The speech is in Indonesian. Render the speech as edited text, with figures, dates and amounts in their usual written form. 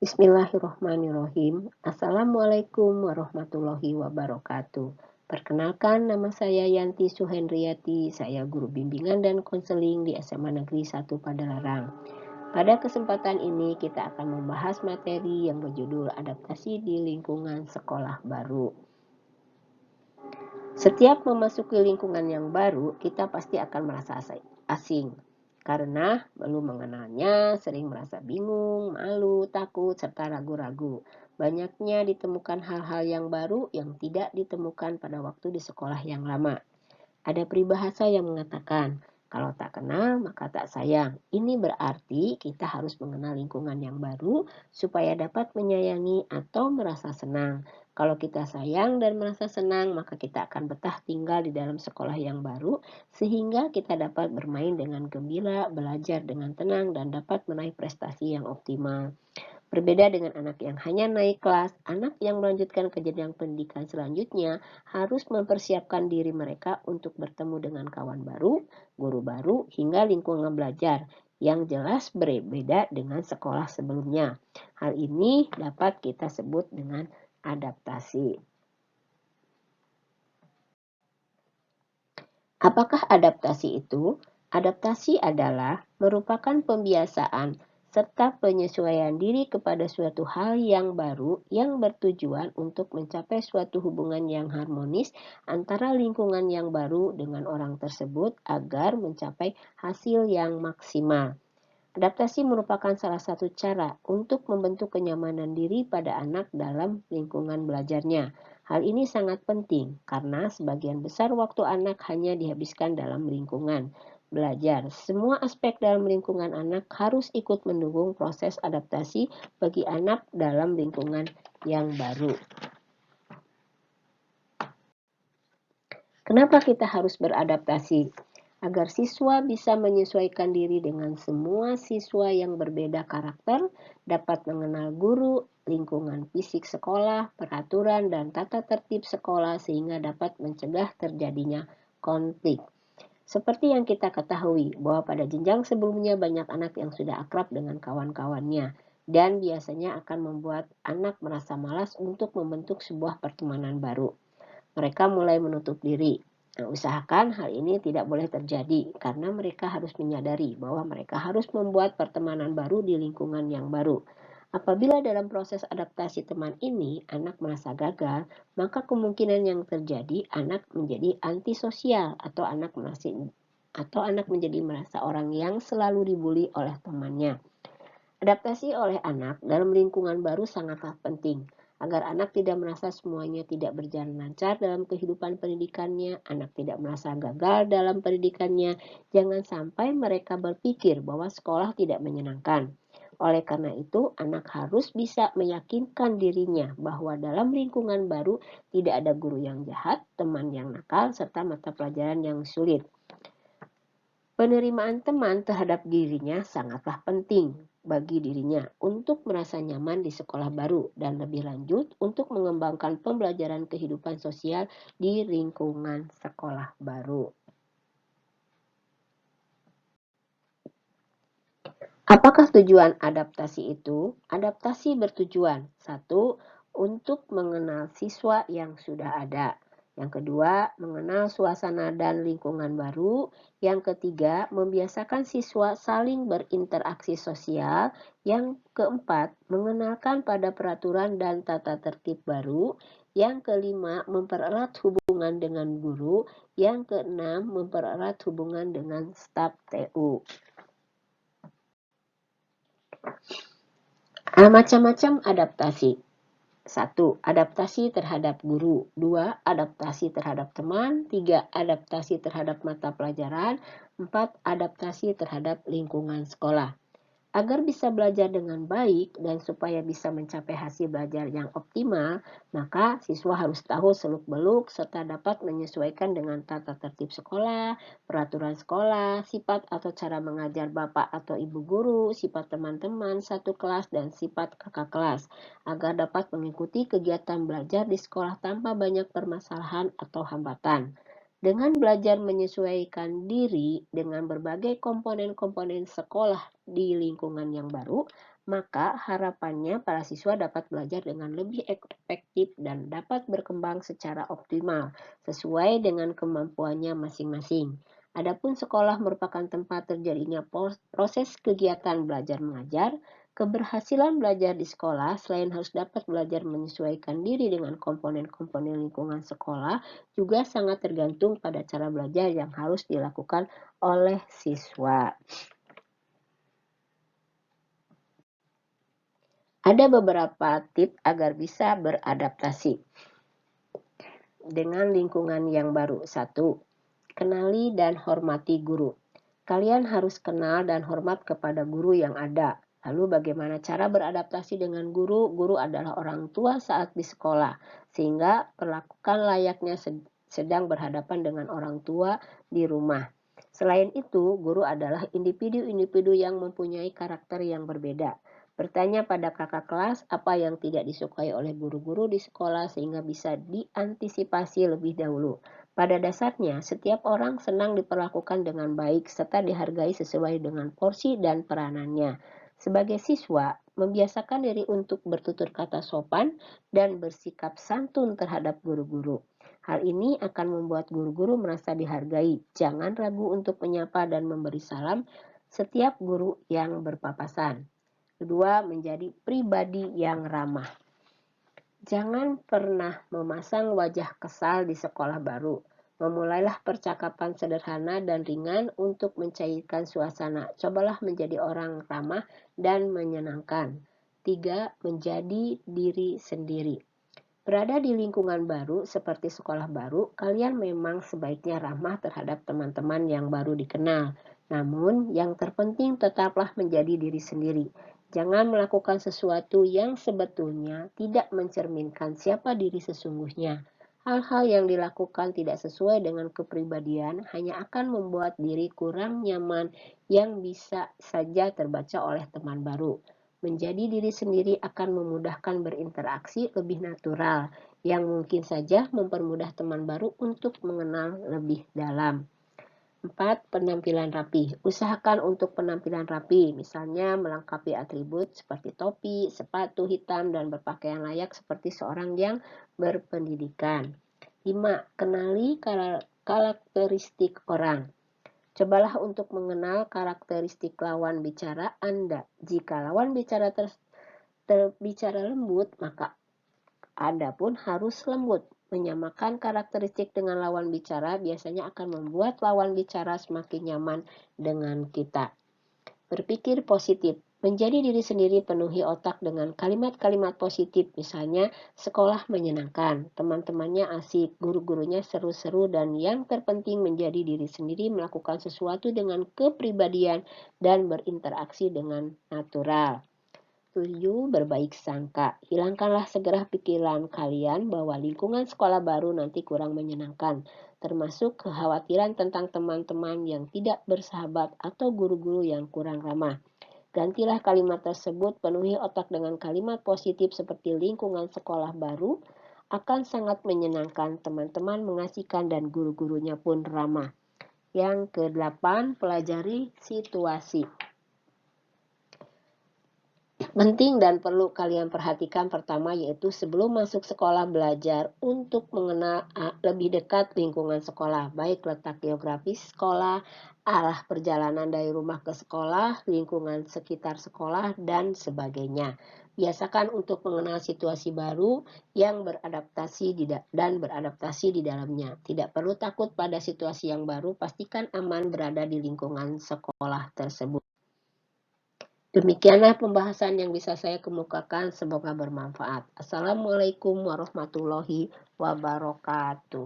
Bismillahirrahmanirrahim. Assalamualaikum warahmatullahi wabarakatuh. Perkenalkan, nama saya Yanti Suhendriati. Saya guru bimbingan dan konseling di SMA Negeri 1 Padalarang. Pada kesempatan ini kita akan membahas materi yang berjudul adaptasi di lingkungan sekolah baru. Setiap memasuki lingkungan yang baru, kita pasti akan merasa asing. Karena belum mengenalnya, sering merasa bingung, malu, takut, serta ragu-ragu. Banyaknya ditemukan hal-hal yang baru yang tidak ditemukan pada waktu di sekolah yang lama. Ada peribahasa yang mengatakan, kalau tak kenal maka tak sayang. Ini berarti kita harus mengenal lingkungan yang baru supaya dapat menyayangi atau merasa senang. Kalau kita sayang dan merasa senang, maka kita akan betah tinggal di dalam sekolah yang baru sehingga kita dapat bermain dengan gembira, belajar dengan tenang, dan dapat meraih prestasi yang optimal. Berbeda dengan anak yang hanya naik kelas, anak yang melanjutkan ke jenjang pendidikan selanjutnya harus mempersiapkan diri mereka untuk bertemu dengan kawan baru, guru baru, hingga lingkungan belajar yang jelas berbeda dengan sekolah sebelumnya. Hal ini dapat kita sebut dengan adaptasi. Apakah adaptasi itu? Adaptasi adalah merupakan pembiasaan serta penyesuaian diri kepada suatu hal yang baru yang bertujuan untuk mencapai suatu hubungan yang harmonis antara lingkungan yang baru dengan orang tersebut agar mencapai hasil yang maksimal. Adaptasi merupakan salah satu cara untuk membentuk kenyamanan diri pada anak dalam lingkungan belajarnya. Hal ini sangat penting karena sebagian besar waktu anak hanya dihabiskan dalam lingkungan belajar. Semua aspek dalam lingkungan anak harus ikut mendukung proses adaptasi bagi anak dalam lingkungan yang baru. Kenapa kita harus beradaptasi? Agar siswa bisa menyesuaikan diri dengan semua siswa yang berbeda karakter, dapat mengenal guru, lingkungan fisik sekolah, peraturan, dan tata tertib sekolah sehingga dapat mencegah terjadinya konflik. Seperti yang kita ketahui bahwa pada jenjang sebelumnya banyak anak yang sudah akrab dengan kawan-kawannya dan biasanya akan membuat anak merasa malas untuk membentuk sebuah pertemanan baru. Mereka mulai menutup diri. Nah, usahakan hal ini tidak boleh terjadi karena mereka harus menyadari bahwa mereka harus membuat pertemanan baru di lingkungan yang baru. Apabila dalam proses adaptasi teman ini anak merasa gagal, maka kemungkinan yang terjadi anak menjadi antisosial atau anak menjadi merasa orang yang selalu dibully oleh temannya. Adaptasi oleh anak dalam lingkungan baru sangatlah penting. Agar anak tidak merasa semuanya tidak berjalan lancar dalam kehidupan pendidikannya, anak tidak merasa gagal dalam pendidikannya, jangan sampai mereka berpikir bahwa sekolah tidak menyenangkan. Oleh karena itu, anak harus bisa meyakinkan dirinya bahwa dalam lingkungan baru tidak ada guru yang jahat, teman yang nakal, serta mata pelajaran yang sulit. Penerimaan teman terhadap dirinya sangatlah penting bagi dirinya untuk merasa nyaman di sekolah baru dan lebih lanjut untuk mengembangkan pembelajaran kehidupan sosial di lingkungan sekolah baru. Apakah tujuan adaptasi itu? Adaptasi bertujuan, 1. Untuk mengenal siswa yang sudah ada. Yang kedua, mengenal suasana dan lingkungan baru. Yang ketiga, membiasakan siswa saling berinteraksi sosial. Yang keempat, mengenalkan pada peraturan dan tata tertib baru. Yang kelima, mempererat hubungan dengan guru. Yang keenam, mempererat hubungan dengan staf TU. Macam-macam adaptasi. 1. Adaptasi terhadap guru. 2. Adaptasi terhadap teman. 3. Adaptasi terhadap mata pelajaran. 4. Adaptasi terhadap lingkungan sekolah. Agar bisa belajar dengan baik dan supaya bisa mencapai hasil belajar yang optimal, maka siswa harus tahu seluk-beluk serta dapat menyesuaikan dengan tata tertib sekolah, peraturan sekolah, sifat atau cara mengajar bapak atau ibu guru, sifat teman-teman satu kelas, dan sifat kakak kelas, agar dapat mengikuti kegiatan belajar di sekolah tanpa banyak permasalahan atau hambatan. Dengan belajar menyesuaikan diri dengan berbagai komponen-komponen sekolah di lingkungan yang baru, Maka harapannya para siswa dapat belajar dengan lebih efektif dan dapat berkembang secara optimal sesuai dengan kemampuannya masing-masing. Adapun sekolah merupakan tempat terjadinya proses kegiatan belajar mengajar. Keberhasilan belajar di sekolah selain harus dapat belajar menyesuaikan diri dengan komponen-komponen lingkungan sekolah, juga sangat tergantung pada cara belajar yang harus dilakukan oleh siswa. Ada beberapa tips agar bisa beradaptasi dengan lingkungan yang baru. 1. Kenali dan hormati guru. Kalian harus kenal dan hormat kepada guru yang ada. Lalu bagaimana cara beradaptasi dengan guru? Guru adalah orang tua saat di sekolah, sehingga perlakukan layaknya sedang berhadapan dengan orang tua di rumah. Selain itu, guru adalah individu-individu yang mempunyai karakter yang berbeda. Bertanya pada kakak kelas apa yang tidak disukai oleh guru-guru di sekolah sehingga bisa diantisipasi lebih dahulu. Pada dasarnya, setiap orang senang diperlakukan dengan baik serta dihargai sesuai dengan porsi dan peranannya. Sebagai siswa, membiasakan diri untuk bertutur kata sopan dan bersikap santun terhadap guru-guru. Hal ini akan membuat guru-guru merasa dihargai. Jangan ragu untuk menyapa dan memberi salam setiap guru yang berpapasan. Kedua, menjadi pribadi yang ramah. Jangan pernah memasang wajah kesal di sekolah baru. Memulailah percakapan sederhana dan ringan untuk mencairkan suasana. Cobalah menjadi orang ramah dan menyenangkan. 3. Menjadi diri sendiri. Berada di lingkungan baru seperti sekolah baru, kalian memang sebaiknya ramah terhadap teman-teman yang baru dikenal. Namun, yang terpenting tetaplah menjadi diri sendiri. Jangan melakukan sesuatu yang sebetulnya tidak mencerminkan siapa diri sesungguhnya. Hal-hal yang dilakukan tidak sesuai dengan kepribadian hanya akan membuat diri kurang nyaman yang bisa saja terbaca oleh teman baru. Menjadi diri sendiri akan memudahkan berinteraksi lebih natural, yang mungkin saja mempermudah teman baru untuk mengenal lebih dalam. 4. Penampilan rapi. Usahakan untuk penampilan rapi, misalnya melengkapi atribut seperti topi, sepatu hitam, dan berpakaian layak seperti seorang yang berpendidikan. 5. Kenali karakteristik orang. Cobalah untuk mengenal karakteristik lawan bicara Anda. Jika lawan bicara terbicara lembut, maka Anda pun harus lembut. Menyamakan karakteristik dengan lawan bicara biasanya akan membuat lawan bicara semakin nyaman dengan kita. Berpikir positif. Menjadi diri sendiri, penuhi otak dengan kalimat-kalimat positif, misalnya sekolah menyenangkan, teman-temannya asik, guru-gurunya seru-seru, dan yang terpenting menjadi diri sendiri, melakukan sesuatu dengan kepribadian dan berinteraksi dengan natural. 7. Berbaik sangka. Hilangkanlah segera pikiran kalian bahwa lingkungan sekolah baru nanti kurang menyenangkan, termasuk kekhawatiran tentang teman-teman yang tidak bersahabat atau guru-guru yang kurang ramah. Gantilah kalimat tersebut, penuhi otak dengan kalimat positif seperti lingkungan sekolah baru akan sangat menyenangkan, teman-teman mengasihkan, dan guru-gurunya pun ramah. Yang ke-8, pelajari situasi. Penting dan perlu kalian perhatikan pertama yaitu sebelum masuk sekolah belajar untuk mengenal lebih dekat lingkungan sekolah, baik letak geografis sekolah, arah perjalanan dari rumah ke sekolah, lingkungan sekitar sekolah, dan sebagainya. Biasakan untuk mengenal situasi baru yang beradaptasi di dalamnya. Tidak perlu takut pada situasi yang baru, pastikan aman berada di lingkungan sekolah tersebut. Demikianlah pembahasan yang bisa saya kemukakan, semoga bermanfaat. Assalamualaikum warahmatullahi wabarakatuh.